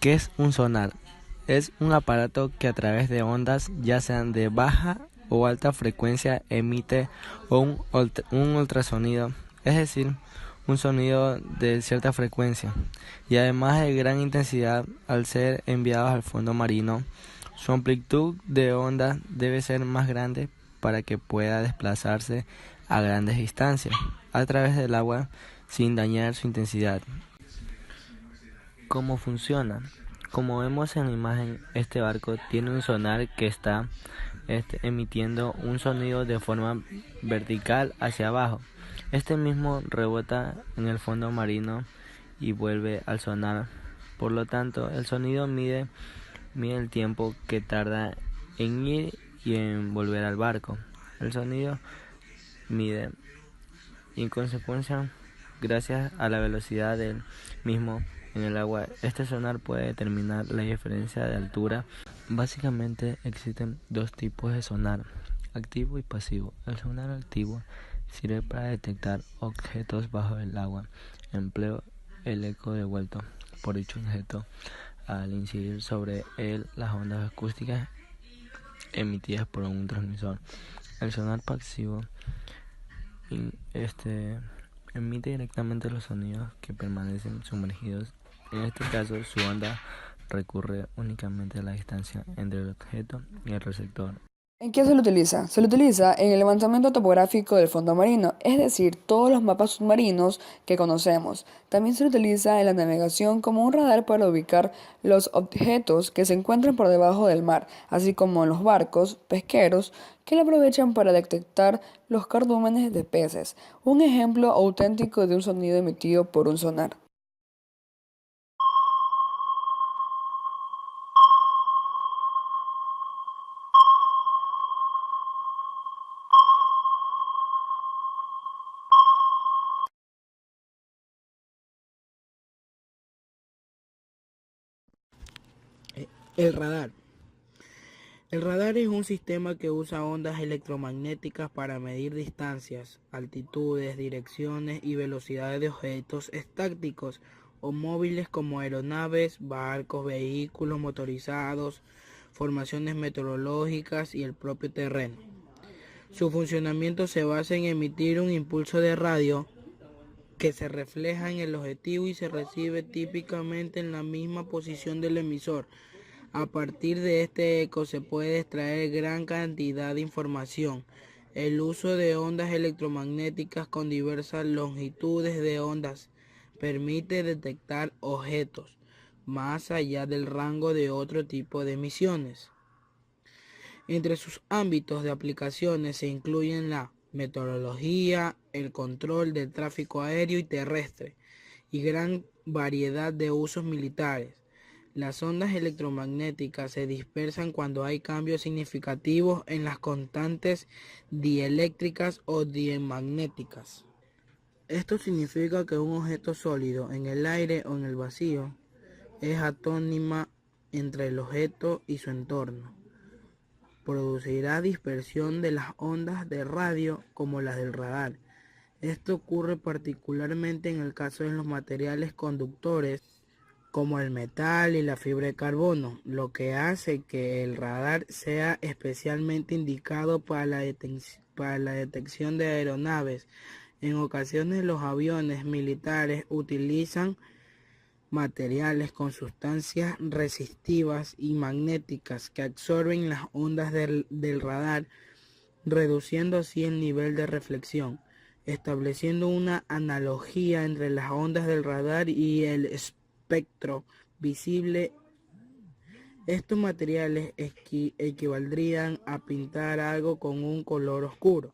¿Qué es un sonar? Es un aparato que a través de ondas, ya sean de baja o alta frecuencia, emite un ultrasonido, es decir, un sonido de cierta frecuencia, y además de gran intensidad al ser enviados al fondo marino. Su amplitud de onda debe ser más grande para que pueda desplazarse a grandes distancias a través del agua sin dañar su intensidad. ¿Cómo funciona? Como vemos en la imagen, este barco tiene un sonar que está emitiendo un sonido de forma vertical hacia abajo. Este mismo rebota en el fondo marino y vuelve al sonar. Por lo tanto, el sonido mide el tiempo que tarda en ir y en volver al barco. El sonido mide y en consecuencia, gracias a la velocidad del mismo en el agua, este sonar puede determinar la diferencia de altura. Básicamente existen dos tipos de sonar, activo y pasivo. El sonar activo sirve para detectar objetos bajo el agua. Emplea el eco devuelto por dicho objeto al incidir sobre él las ondas acústicas emitidas por un transmisor. El sonar pasivo emite directamente los sonidos que permanecen sumergidos. En este caso, su onda recurre únicamente a la distancia entre el objeto y el receptor. ¿En qué se lo utiliza? Se lo utiliza en el levantamiento topográfico del fondo marino, es decir, todos los mapas submarinos que conocemos. También se lo utiliza en la navegación como un radar para ubicar los objetos que se encuentran por debajo del mar, así como en los barcos pesqueros que lo aprovechan para detectar los cardúmenes de peces. Un ejemplo auténtico de un sonido emitido por un sonar. El radar. El radar es un sistema que usa ondas electromagnéticas para medir distancias, altitudes, direcciones y velocidades de objetos estáticos o móviles como aeronaves, barcos, vehículos motorizados, formaciones meteorológicas y el propio terreno. Su funcionamiento se basa en emitir un impulso de radio que se refleja en el objetivo y se recibe típicamente en la misma posición del emisor. A partir de este eco se puede extraer gran cantidad de información. El uso de ondas electromagnéticas con diversas longitudes de ondas permite detectar objetos más allá del rango de otro tipo de emisiones. Entre sus ámbitos de aplicaciones se incluyen la meteorología, el control del tráfico aéreo y terrestre, y gran variedad de usos militares. Las ondas electromagnéticas se dispersan cuando hay cambios significativos en las constantes dieléctricas o diemagnéticas. Esto significa que un objeto sólido en el aire o en el vacío es atónima entre el objeto y su entorno. Producirá dispersión de las ondas de radio como las del radar. Esto ocurre particularmente en el caso de los materiales conductores como el metal y la fibra de carbono, lo que hace que el radar sea especialmente indicado para la detección de aeronaves. En ocasiones los aviones militares utilizan materiales con sustancias resistivas y magnéticas que absorben las ondas del radar, reduciendo así el nivel de reflexión, estableciendo una analogía entre las ondas del radar y el espectro visible. Estos materiales equivaldrían a pintar algo con un color oscuro.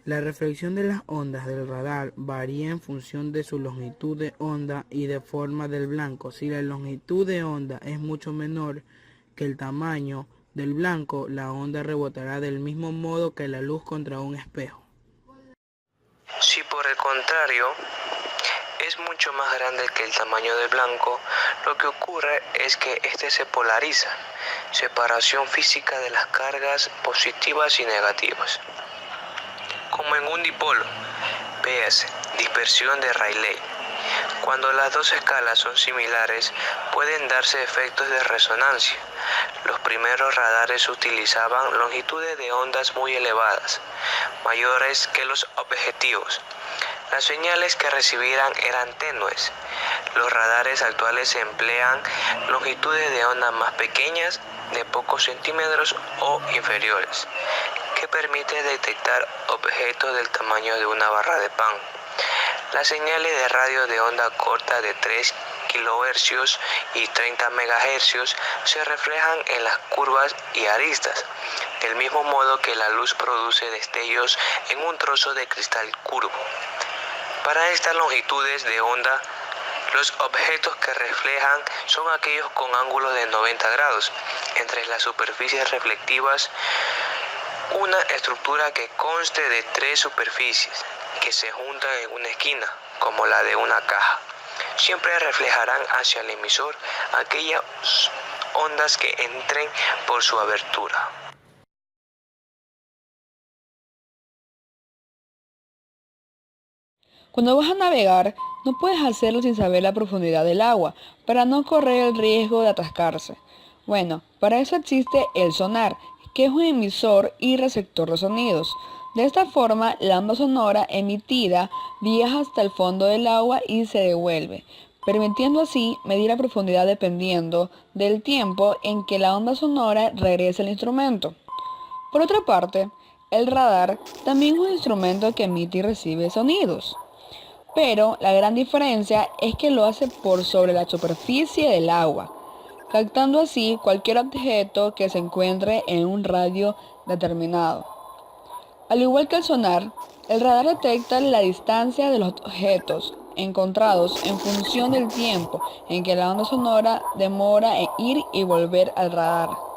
La reflexión de las ondas del radar varía en función de su longitud de onda y de forma del blanco. Si la longitud de onda es mucho menor que el tamaño del blanco, la onda rebotará del mismo modo que la luz contra un espejo. Si por el contrario es mucho más grande que el tamaño del blanco, lo que ocurre es que este se polariza, separación física de las cargas positivas y negativas. Como en un dipolo, veas dispersión de Rayleigh. Cuando las dos escalas son similares, pueden darse efectos de resonancia. Los primeros radares utilizaban longitudes de ondas muy elevadas, mayores que los objetivos. Las señales que recibieran eran tenues. Los radares actuales emplean longitudes de onda más pequeñas, de pocos centímetros o inferiores, que permiten detectar objetos del tamaño de una barra de pan. Las señales de radio de onda corta de 3 kHz y 30 MHz se reflejan en las curvas y aristas, del mismo modo que la luz produce destellos en un trozo de cristal curvo. Para estas longitudes de onda, los objetos que reflejan son aquellos con ángulos de 90 grados entre las superficies reflectivas, una estructura que conste de 3 superficies que se juntan en una esquina, como la de una caja. Siempre reflejarán hacia el emisor aquellas ondas que entren por su abertura. Cuando vas a navegar, no puedes hacerlo sin saber la profundidad del agua, para no correr el riesgo de atascarse. Bueno, para eso existe el sonar, que es un emisor y receptor de sonidos. De esta forma, la onda sonora emitida viaja hasta el fondo del agua y se devuelve, permitiendo así medir la profundidad dependiendo del tiempo en que la onda sonora regrese al instrumento. Por otra parte, el radar también es un instrumento que emite y recibe sonidos. Pero la gran diferencia es que lo hace por sobre la superficie del agua, captando así cualquier objeto que se encuentre en un radio determinado. Al igual que el sonar, el radar detecta la distancia de los objetos encontrados en función del tiempo en que la onda sonora demora en ir y volver al radar.